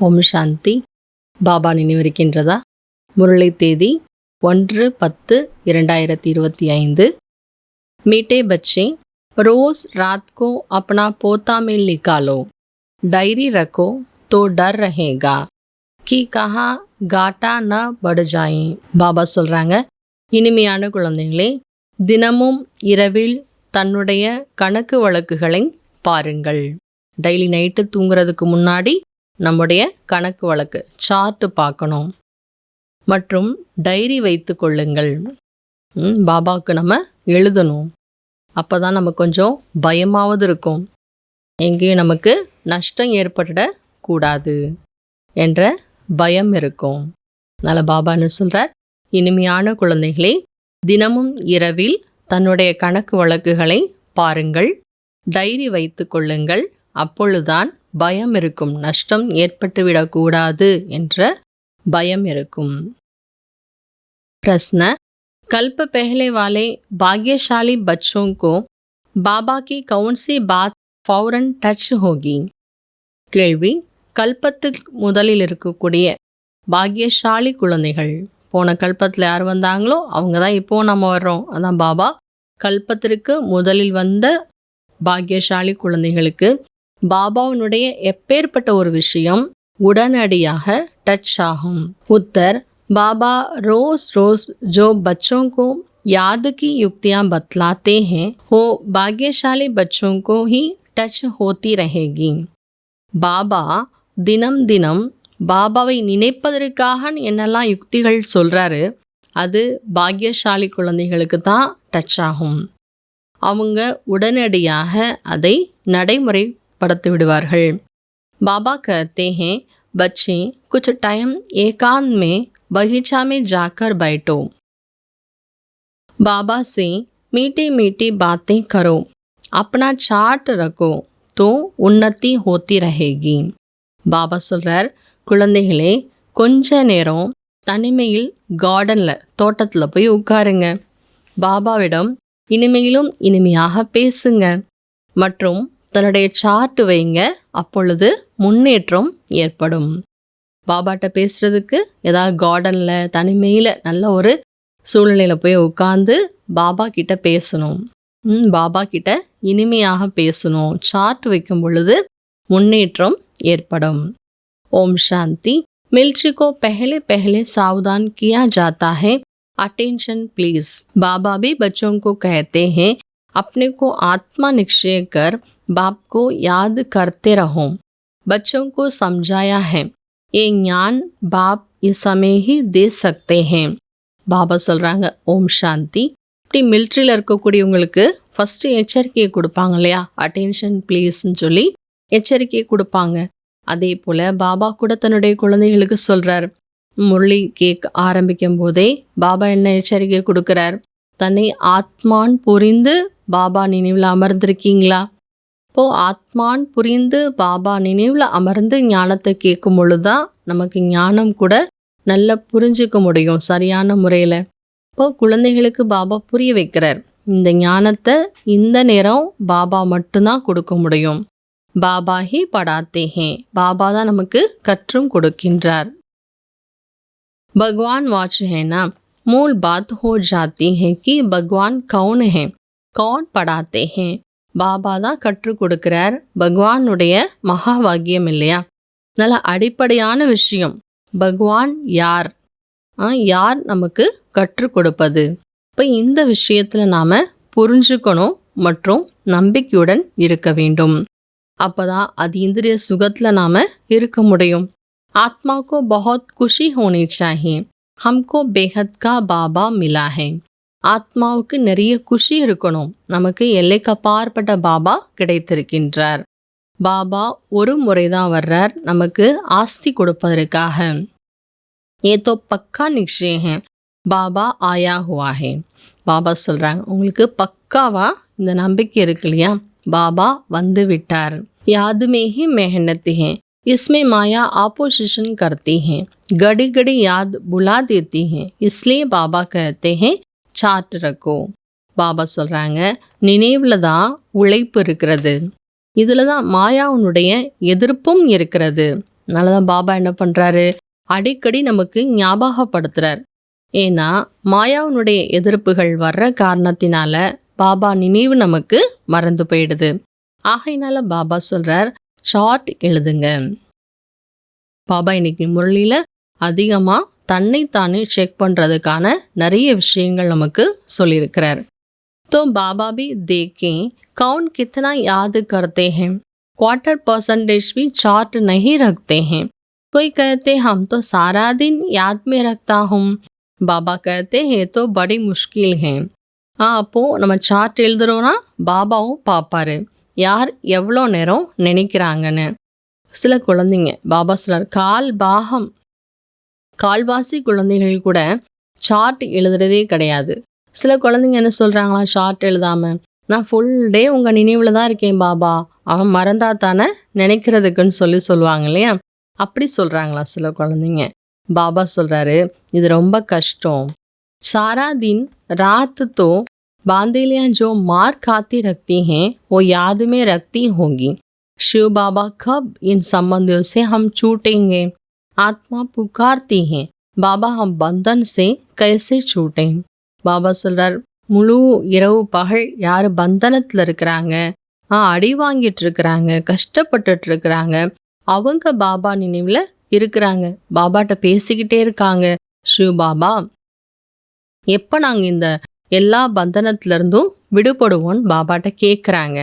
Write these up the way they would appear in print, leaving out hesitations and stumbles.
ஓம் சாந்தி. பாபா நினைவிருக்கின்றதா? முரளி தேதி 1/10/2025। मीठे बच्चे, रोज रात को अपना पोता में निकालो, डायरी रखो तो डर रहेगा कि कहाँ गाटा न बढ़ जाए। பாபா சொல்றாங்க, இனிமையான குழந்தைகளே, தினமும் இரவில் தன்னுடைய கணக்கு வழக்குகளை பாருங்கள். டெய்லி நைட்டு தூங்குறதுக்கு முன்னாடி நம்முடைய கணக்கு வழக்கு சார்ட்டு பார்க்கணும் மற்றும் டைரி வைத்து கொள்ளுங்கள். பாபாவுக்கு நம்ம எழுதணும். அப்போ தான் நம்ம கொஞ்சம் பயமாவது இருக்கும். எங்கேயும் நமக்கு நஷ்டம் ஏற்பட்டுடக்கூடாது என்ற பயம் இருக்கும். அதனால் பாபா என்ன சொல்கிறார், இனிமையான குழந்தைகளே, தினமும் இரவில் தன்னுடைய கணக்கு வழக்குகளை பாருங்கள், டைரி வைத்து கொள்ளுங்கள். அப்பொழுதுதான் பயம் இருக்கும், நஷ்டம் ஏற்பட்டுவிடக்கூடாது என்ற பயம் இருக்கும். प्रश्न, कल्प पहले वाले भाग्यशाली बच्चों को बाबा की कौन सी बात फौरन टच होगी? கேள்வி, கல்பத்துக்கு முதலில் இருக்கக்கூடிய பாக்யசாலி குழந்தைகள், போன கல்பத்தில் யார் வந்தாங்களோ அவங்க தான் இப்போது நம்ம வர்றோம். அதான் பாபா கல்பத்திற்கு முதலில் வந்த பாக்யசாலி குழந்தைகளுக்கு பாபாவினுடைய எப்பேற்பட்ட ஒரு விஷயம் உடனடியாக டச் ஆகும். உத்தர், बाबा रोज रोज जो बच्चों को याद की युक्तियाँ बतलाते हैं वो भाग्यशाली बच्चों को ही टच होती रहेगी. பாபா தினம் தினம் பாபாவை நினைப்பதற்காக என்னெல்லாம் யுக்திகள் சொல்கிறாரு, அது பாக்யசாலி குழந்தைகளுக்கு தான் டச் ஆகும். அவங்க உடனடியாக அதை நடைமுறைப்படுத்தி விடுவார்கள். பாபா कहते हैं, बच्चे कुछ टाइम एकांत में बगीचा में जाकर बैठो, बाबा से मीठी मीठी बातें करो, अपना चार्ट रखो तो उन्नति होती रहेगी. பாபா சொல்கிறார், குழந்தைகளே, கொஞ்ச நேரம் தனிமையில் கார்டனில் தோட்டத்தில் போய் உட்காருங்க, பாபாவிடம் இனிமையிலும் இனிமையாக பேசுங்க மற்றும் தன்னுடைய சார்ட்டு வைங்க. அப்பொழுது முன்னேற்றம் ஏற்படும். பாபாட்ட பேசுகிறதுக்கு ஏதாவது கார்டனில் தனிமையில் நல்ல ஒரு சூழ்நிலையில் போய் உட்காந்து பாபா கிட்ட பேசணும். பாபா கிட்ட இனிமையாக பேசணும். சார்ட் வைக்கும் பொழுது முன்னேற்றம் ஏற்படும். ஓம் சாந்தி. मिलिट्री को पहले पहले सावधान किया जाता है, अटेंशन प्लीज. बाबा भी बच्चों को कहते हैं, अपने को आत्मा निश्चय कर बाप को याद करते रहो. बच्चों को समझाया है, ये ज्ञान बाप इस समय ही दे सकते हैं. பாபா சொல்கிறாங்க, ஓம் சாந்தி. இப்படி மிலிட்ரியில் இருக்கக்கூடியவங்களுக்கு ஃபஸ்ட்டு எச்சரிக்கையை கொடுப்பாங்க இல்லையா, அட்டென்ஷன் ப்ளீஸ்ன்னு சொல்லி எச்சரிக்கையை கொடுப்பாங்க. அதே போல் பாபா கூட தன்னுடைய குழந்தைகளுக்கு சொல்கிறார். முரளி கேட்க ஆரம்பிக்கும் போதே பாபா என்ன எச்சரிக்கை கொடுக்குறார், தன்னை ஆத்மான் புரிந்து பாபா நினைவில் அமர்ந்திருக்கீங்களா? இப்போது ஆத்மான் புரிந்து பாபா நினைவில் அமர்ந்து ஞானத்தை கேட்கும் பொழுது தான் நமக்கு ஞானம் கூட நல்லா புரிஞ்சிக்க முடியும் சரியான முறையில். இப்போது குழந்தைகளுக்கு பாபா புரிய வைக்கிறார், இந்த ஞானத்தை இந்த நேரம் பாபா மட்டும்தான் கொடுக்க முடியும். பாபா ஹி படாத்தே ஹே, பாபா தான் நமக்கு கற்றும் கொடுக்கின்றார். भगवान वाच है ना, मूल बात हो जाती है कि भगवान कौन है, कौन पढ़ाते हैं. பாபா தான் கற்றுக் கொடுக்கிறார். பகவானுடைய மகா வாக்கியம் இல்லையா, நல்ல அடிப்படையான விஷயம். பகவான் யார், யார் நமக்கு கற்றுக் கொடுப்பது. இப்போ இந்த விஷயத்தில் நாம் புரிஞ்சுக்கணும் மற்றும் நம்பிக்கையுடன் இருக்க வேண்டும். அப்போ தான் அது இந்திரிய சுகத்தில் நாம் இருக்க முடியும். आत्मा को बहुत खुशी होनी चाहिए, हमको बेहद का बाबा मिला है. ஆத்மாவுக்கு நிறைய குஷி இருக்கணும், நமக்கு எல்லைக்கு அப்பாற்பட்ட பாபா கிடைத்திருக்கின்றார். பாபா ஒரு முறை தான் வர்றார் நமக்கு ஆஸ்தி கொடுப்பதற்காக. ஏ தோ பக்கா நிச்சய ஹே, பாபா ஆயா ஹுவா ஹே. பாபா சொல்கிறாங்க, உங்களுக்கு பக்காவா இந்த நம்பிக்கை இருக்கு இல்லையா, பாபா வந்து விட்டார். யாதுமே ஹி மெஹனத் ஹே, इसमें माया आपोजिशन करती हैं, घड़ी घड़ी याद बुला देती हैं, इसलिए बाबा कहते हैं चार्ट रखो. பாபா சொல்கிறாங்க, நினைவில் தான் உழைப்பு இருக்கிறது, இதில் தான் மாயாவுனுடைய எதிர்ப்பும் இருக்கிறது. அதனாலதான் பாபா என்ன பண்றாரு, அடிக்கடி நமக்கு ஞாபகப்படுத்துறார். ஏன்னா மாயாவினுடைய எதிர்ப்புகள் வர்ற காரணத்தினால பாபா நினைவு நமக்கு மறந்து போயிடுது. ஆகையினால பாபா சொல்றார், சார்ட் எழுதுங்க. பாபா இன்னைக்கு முரளியில அதிகமா தன்னைத்தானே செக் பண்றதுக்கான நிறைய விஷயங்கள் நமக்கு சொல்லியிருக்கிறார். तो बाबा भी देखें कौन कितना याद करते हैं। क्वार्टर परसेंटेज भी चार्ट नहीं रखते हैं। कोई कहते हम तो सारा दिन याद में रखता हूँ। பாபா कहते हैं तो बड़ी मुश्किल है। அப்போ நம்ம சார்ட் எழுதுறோம்னா பாபாவும் பார்ப்பாரு யார் எவ்வளோ நேரம் நினைக்கிறாங்கன்னு. சில குழந்தைங்க பாபா சொல்றார், கால்வாசி குழந்தைகள் கூட சார்ட் எழுதுறதே கிடையாது. சில குழந்தைங்க என்ன சொல்றாங்களா, சார்ட் எழுதாம நான் ஃபுல் டே உங்க நினைவுல தான் இருக்கேன் பாபா, அவன் மறந்தா தானே நினைக்கிறதுக்குன்னு சொல்லுவாங்க இல்லையா, அப்படி சொல்றாங்களா சில குழந்தைங்க. பாபா சொல்றாரு, இது ரொம்ப கஷ்டம். सारा दिन रात तो बांदेलियां जो मार खाती रखती हैं वो याद में रखती होंगी। शिव बाबा कब इन संबंधों से हम छूटेंगे। आत्मा पुकारती है, बाबा हम बंधन से कैसे छूटें। பாபா சொல்றார், முழு இரவு பகல் யார் பந்தனத்தில் இருக்கிறாங்க, அடி வாங்கிட்டு இருக்கிறாங்க, கஷ்டப்பட்டுட்டு இருக்கிறாங்க, அவங்க பாபா நினைவுல இருக்கிறாங்க, பாபாட்ட பேசிக்கிட்டே இருக்காங்க. சிவ பாபா எப்போ நாங்கள் இந்த எல்லா பந்தனத்திலிருந்தும் விடுபடுவோன்னு பாபாட்ட கேட்குறாங்க.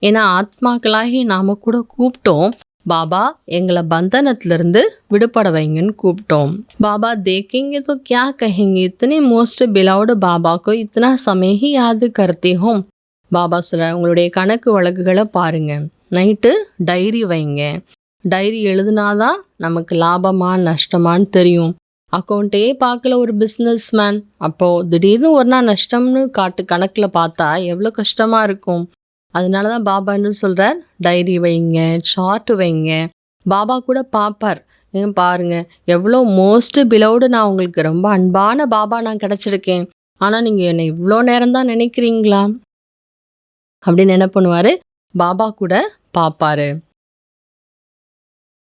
ஏன்னா ஆத்மாக்களாகி நாம கூட கூப்பிட்டோம், பாபா எங்களை பந்தனத்திலிருந்து விடுபட வைங்கன்னு கூப்பிட்டோம். பாபா देखेंगे तो क्या कहेंगे, इतने मोस्ट बिलाउड बाबा को इतना समय ही याद करते हो। பாபா சொல்கிறார், உங்களுடைய கணக்கு வழக்குகளை பாருங்க, நைட்டு டைரி வைங்க, டைரி எழுதுனாதான் நமக்கு லாபமா நஷ்டமான்னு தெரியும். அக்கௌண்ட்டே பார்க்கல ஒரு பிஸ்னஸ் மேன், அப்போது திடீர்னு ஒரு நாள் நஷ்டம்னு கணக்கில் பார்த்தா எவ்வளோ கஷ்டமாக இருக்கும். அதனால தான் பாபா என்ன சொல்கிறார், டைரி வைங்க, சார்ட் வைங்க. பாபா கூட பார்ப்பார், ஏன் பாருங்க எவ்வளோ மோஸ்ட் பிலவுடு, நான் உங்களுக்கு ரொம்ப அன்பான பாபா நான் கிடச்சிருக்கேன், ஆனால் நீங்கள் என்னை இவ்வளோ நேரம் தான் நினைக்கிறீங்களா அப்படின்னு என்ன பண்ணுவார், பாபா கூட பார்ப்பாரு.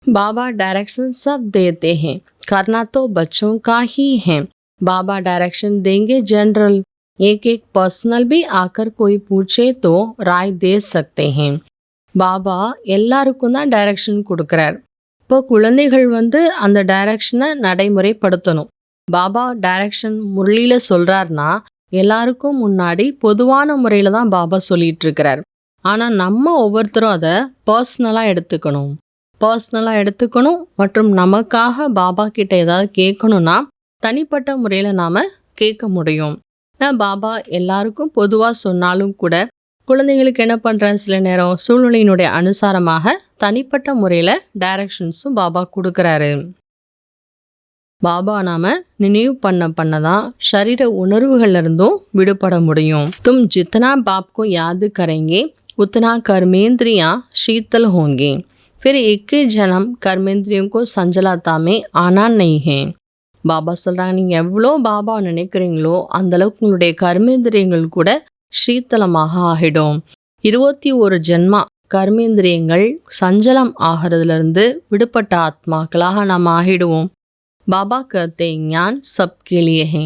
बाबा डायरेक्शन सब देते हैं, करना तो बच्चों का ही है। बाबा डायरेक्शन देंगे जनरल, एक एक पर्सनल भी आकर कोई पूछे तो राय दे सकते हैं। பாபா எல்லாருக்கும் தான் டைரக்ஷன் கொடுக்குறார். இப்போ குழந்தைகள் அந்த டைரக்ஷனை நடைமுறைப்படுத்தணும். பாபா டைரக்ஷன் முரளியில் சொல்கிறாருன்னா எல்லாருக்கும் முன்னாடி பொதுவான முறையில் தான் பாபா சொல்லிட்டு இருக்கிறார். ஆனால் நம்ம ஒவ்வொருத்தரும் அதை பர்சனலாக எடுத்துக்கணும் மற்றும் நமக்காக பாபா கிட்ட ஏதாவது கேட்கணும்னா தனிப்பட்ட முறையில் நாம் கேட்க முடியும். பாபா எல்லாருக்கும் பொதுவாக சொன்னாலும் கூட குழந்தைகளுக்கு என்ன பண்ணுற, சில நேரம் சூழ்நிலையினுடைய அனுசாரமாக தனிப்பட்ட முறையில் டைரக்ஷன்ஸும் பாபா கொடுக்குறாரு. பாபா நாம நினைவு பண்ணதான் சரீர உணர்வுகள்ல இருந்தும் விடுபட முடியும். தும் ஜித்தனா பாப்கோ யாது கரேங்கே உத்தனா கர்மேந்திரியா शीतल होंगे। फिर एक जन्म कर्मेंद्रियों को संजलाता में आना नहीं है। பாபா சொல்கிறாங்க, நீங்கள் எவ்வளோ பாபா நினைக்கிறீங்களோ அந்தளவுக்கு உங்களுடைய கர்மேந்திரியங்கள் கூட சீத்தலமாக ஆகிடும். 21 ஜென்மா கர்மேந்திரியங்கள் சஞ்சலம் ஆகிறதுலேருந்து விடுபட்ட ஆத்மாக்களாக நாம் ஆகிடுவோம். பாபா कहते ஞான் சப்கே லியே ஹே,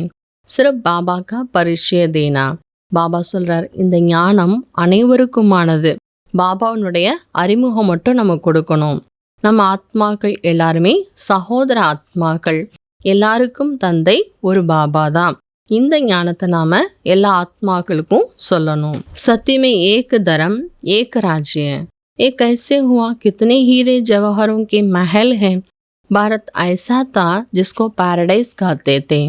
சிர்ஃப் பாபா கா பரிச்சய தேனா. பாபா சொல்கிறார், இந்த ஞானம் அனைவருக்குமானது, பாபாவுடைய அறிமுகம் மட்டும் நம்ம கொடுக்கணும். நம்ம ஆத்மாக்கள் எல்லாருமே சகோதர ஆத்மாக்கள், எல்லாருக்கும் தந்தை ஒரு பாபா தான். இந்த ஞானத்தை நாம எல்லா ஆத்மாக்களுக்கும் சொல்லணும். சத்தியமே ஏக் தரம் ஏக் ராஜ்ய, ये कैसे हुआ, कितने हीरे जवाहरों के महल हैं, பாரத் ஐசா தா ஜிஸ்கோ பாரடைஸ் कहते थे.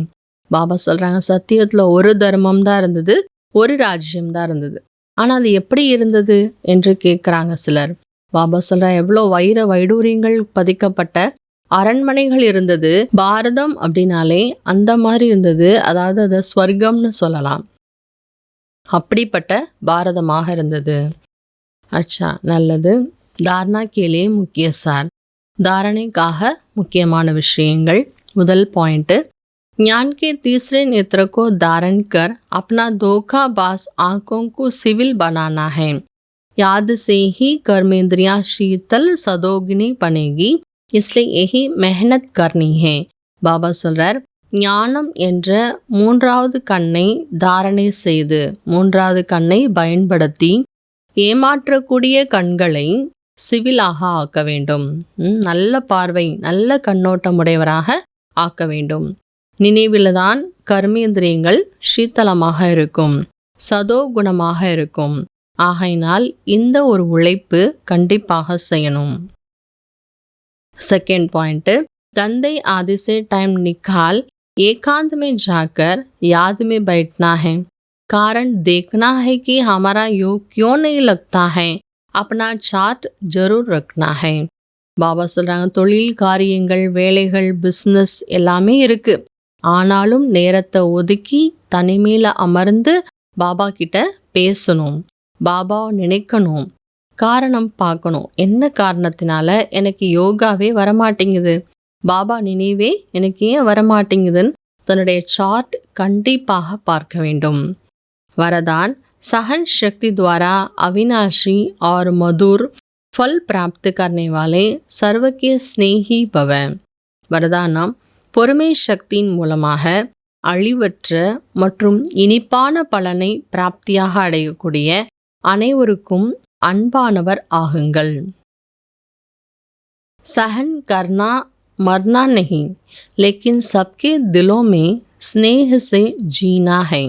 பாபா சொல்றாங்க, சத்தியத்துல ஒரு தர்மம் தான் இருந்தது, ஒரு ராஜ்யம் தான் இருந்தது, ஆனால் அது எப்படி இருந்தது என்று கேட்குறாங்க சிலர். பாபா சொல்ற, எவ்வளோ வைர வைடூரியங்கள் பதிக்கப்பட்ட அரண்மனைகள் இருந்தது. பாரதம் அப்படின்னாலே அந்த மாதிரி இருந்தது, அதாவது அதை ஸ்வர்க்கம்னு சொல்லலாம், அப்படிப்பட்ட பாரதமாக இருந்தது. அச்சா, நல்லது. தாரணா கேலே முக்கிய சார், தாரணைக்காக முக்கியமான விஷயங்கள். முதல் பாயிண்ட், ज्ञान के तीसरे नेत्र को धारण कर अपना धोखाबाज आंखों को सिविल बनाना है। याद से ही कर्मेंद्रियां शीतल सदोगिनी बनेगी, इसलिए यही मेहनत करनी है. பாபா சொல்றார், ஞானம் என்ற மூன்றாவது கண்ணை தாரணை செய்து, மூன்றாவது கண்ணை பயன்படுத்தி ஏமாற்றக்கூடிய கண்களை சிவிலாக ஆக்க வேண்டும். நல்ல பார்வை, நல்ல கண்ணோட்டம் உடையவராக ஆக்க வேண்டும். நினைவில்தான் கர்மேந்திரியங்கள் சீத்தளமாக இருக்கும், சதோ குணமாக இருக்கும். ஆகையினால் இந்த ஒரு உழைப்பு கண்டிப்பாக செய்யணும். सेकेंड पॉइंट, तंदे आदि से टाइम निकाल एकांत में जाकर याद में बैठना है. कारण देखना है कि हमारा योग क्यों नहीं लगता है. अपना चार्ट जरूर रखना है. பாபா சொல்றாங்க, தொழில் காரியங்கள், வேலைகள், பிஸ்னஸ் எல்லாமே இருக்கு. ஆனாலும் நேரத்தை ஒதுக்கி தனிமையில் அமர்ந்து பாபா கிட்ட பேசணும், பாபாவை நினைக்கணும், காரணம் பார்க்கணும். என்ன காரணத்தினால எனக்கு யோகாவே வரமாட்டேங்குது, பாபா நினைவே எனக்கு ஏன் வரமாட்டேங்குதுன்னு தன்னுடைய சார்ட் கண்டிப்பாக பார்க்க வேண்டும். வரதான், सहन शक्ति द्वारा अविनाशी और मधुर फल प्राप्त करने वाले सर्व के स्नेही भव. வரதானம், பொறுமை சக்தியின் மூலமாக அழிவற்ற மற்றும் இனிப்பான பலனை பிராப்தியாக அடையக்கூடிய அனைவருக்கும் அன்பானவர் ஆகுங்கள். सहन करना मरना नहीं, लेकिन सबके दिलों में स्नेह से जीना है.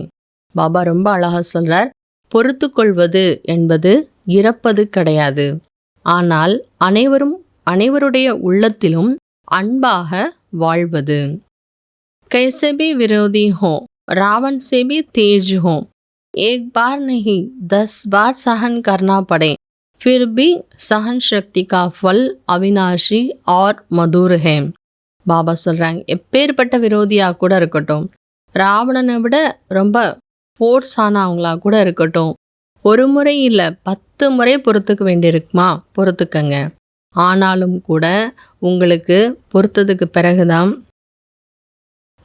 பாபா ரொம்ப அழகா சொல்றார், பொறுத்து கொள்வது என்பது இறப்பது கிடையாது, ஆனால் அனைவருடைய உள்ளத்திலும் அன்பாக வாழ்வது. कैसे भी विरोधी हो, रावण से भी तेज हो, एक बार नहीं 10 बार सहन करना पड़े, फिर भी सहन शक्ति का फल अविनाशी और मधुर है. பாபா சொல்றாங்க, எப்பேற்பட்ட விரோதியா கூட இருக்கட்டும், ராவணனை விட ரொம்ப ஃபோர்ஸ் ஆனவங்களா கூட இருக்கட்டும், ஒரு முறை இல்லை 10 முறை பொறுத்துக்க வேண்டியிருக்குமா, பொறுத்துக்கங்க. ஆனாலும் கூட உங்களுக்கு பொறுத்ததுக்கு பிறகுதான்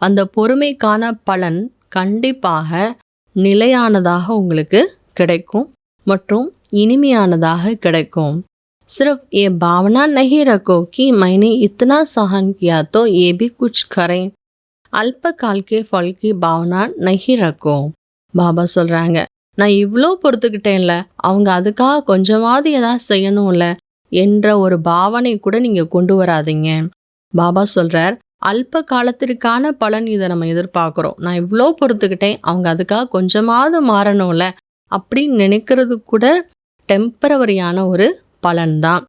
அந்த பொறுமைக்கான பலன் கண்டிப்பாக நிலையானதாக உங்களுக்கு கிடைக்கும் மற்றும் இனிமையானதாக கிடைக்கும். सिर्फ ये भावना नहीं रखो कि मैंने इतना सहन किया तो ये भी कुछ करें. अल्पकाल के फल की भावना नहीं रखो. பாபா சொல்றாங்க, நான் இவ்வளோ பொறுத்துக்கிட்டேன்ல, அவங்க அதுக்காக கொஞ்சமாவது ஏதாவது செய்யணும்ல என்ற ஒரு பாவனை கூட நீங்க கொண்டு வராதீங்க. பாபா சொல்றார், அல்ப காலத்திற்கான பலன் இதை நம்ம எதிர்பார்க்குறோம், நான் இவ்வளோ பொறுத்துக்கிட்டேன், அவங்க அதுக்காக கொஞ்சமாவது மாறணும்ல அப்படின்னு நினைக்கிறது கூட டெம்பரவரியான ஒரு பலன்தான்.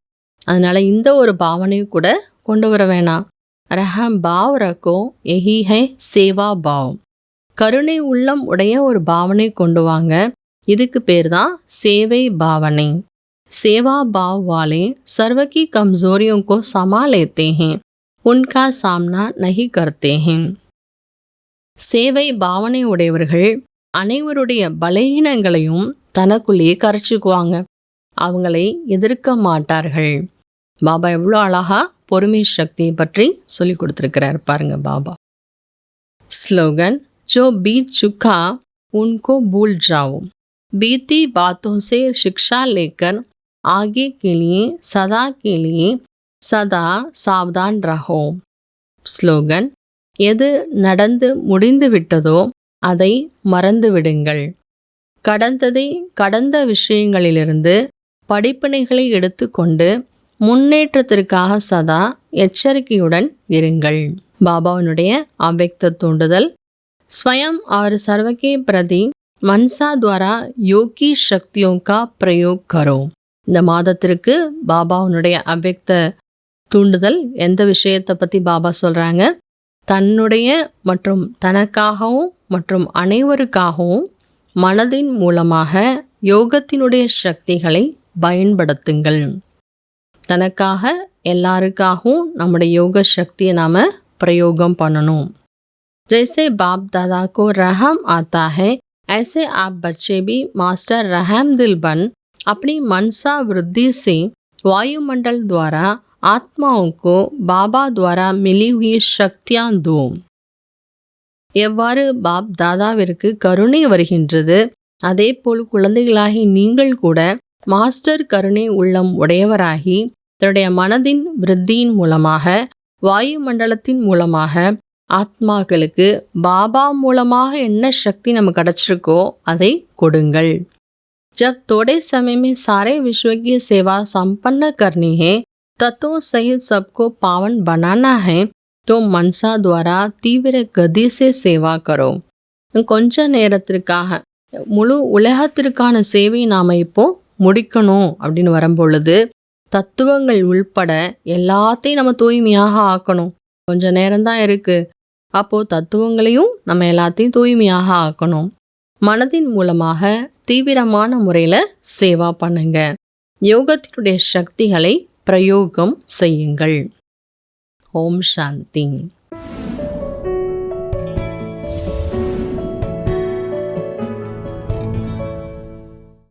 அதனால இந்த ஒரு பாவனையை கூட கொண்டு வர வேணாம். ரஹம் பாவ் ரக்கோ, எஹி ஹை சேவா பாவ். கருணை உள்ளம் உடைய ஒரு பாவனை கொண்டு வாங்க, இதுக்கு பேர் தான் சேவை பாவனை. சேவா பாவ் வாலே सर्व की कमजोरियों को समा लेते हैं, उनका सामना नहीं करते हैं. சேவை பாவனை உடையவர்கள் அனைவருடைய பலகீனங்களையும் தனக்குள்ளேயே கரைச்சிக்குவாங்க, அவங்களை எதிர்க்க மாட்டார்கள். பாபா எவ்வளோ அழகா பொறுமை சக்தியை பற்றி சொல்லி கொடுத்துருக்கிறார் பாருங்க பாபா. ஸ்லோகன், जो बीत चुका उनको भूल जाओ, बीती बातों से शिक्षा लेकर आगे के लिए सदा सावधान रहो. ஸ்லோகன், எது நடந்து முடிந்து விட்டதோ அதை மறந்து விடுங்கள். கடந்த விஷயங்களிலிருந்து படிப்பினைகளை எடுத்துக்கொண்டு முன்னேற்றத்திற்காக சதா எச்சரிக்கையுடன் இருங்கள். பாபாவினுடைய அவ்வக்த தூண்டுதல், स्वयं और सर्व के प्रति मनसा द्वारा योग की शक्तियों का प्रयोग करो. இந்த மாதத்திற்கு பாபாவினுடைய அவ்வக்த தூண்டுதல் எந்த விஷயத்தை பற்றி பாபா சொல்கிறாங்க, தன்னுடைய மற்றும் தனக்காகவும் மற்றும் அனைவருக்காகவும் மனதின் மூலமாக யோகத்தினுடைய சக்திகளை பயன்படுத்துங்கள். தனக்காக எல்லாருக்காகவும் நம்முடைய யோக சக்தியை நாம் பிரயோகம் பண்ணணும். जैसे बाप दादा को रहम आता है, ऐसे आप बच्चे भी मास्टर रहम दिल बन अपनी मनसा वृद्धि से वायुमंडल द्वारा आत्माओं को बाबा द्वारा मिली हुई शक्तियां दो. எவ்வாறு பாப் தாதாவிற்கு கருணை வருகின்றது, அதே போல் குழந்தைகளாகி நீங்கள் கூட மாஸ்டர் கருணை உள்ளம் உடையவராகி தன்னுடைய மனதின் விருத்தியின் மூலமாக, வாயு மண்டலத்தின் மூலமாக ஆத்மாக்களுக்கு பாபா மூலமாக என்ன சக்தி நமக்கு கிடைச்சிருக்கோ அதை கொடுங்கள். जब थोड़े समय में सारे विश्व की सेवा संपन्न करनी है, तत्वों सहित सबको पावन बनाना है, तो मनसा द्वारा தீவிர கதி से சேவா करो. கொஞ்ச நேரத்திற்காக முழு உலகத்திற்கான சேவை நாம் இப்போ முடிக்கணும் அப்படின்னு வரும்பொழுது தத்துவங்கள் உள்பட எல்லாத்தையும் நம்ம தூய்மையாக ஆக்கணும். கொஞ்ச நேரம்தான் இருக்கு. அப்போ தத்துவங்களையும் நம்ம எல்லாத்தையும் தூய்மையாக ஆக்கணும். மனதின் மூலமாக தீவிரமான முறையில் சேவா பண்ணுங்க. யோகத்தினுடைய சக்திகளை பிரயோகம் செய்யுங்கள். ஓம் சாந்தி.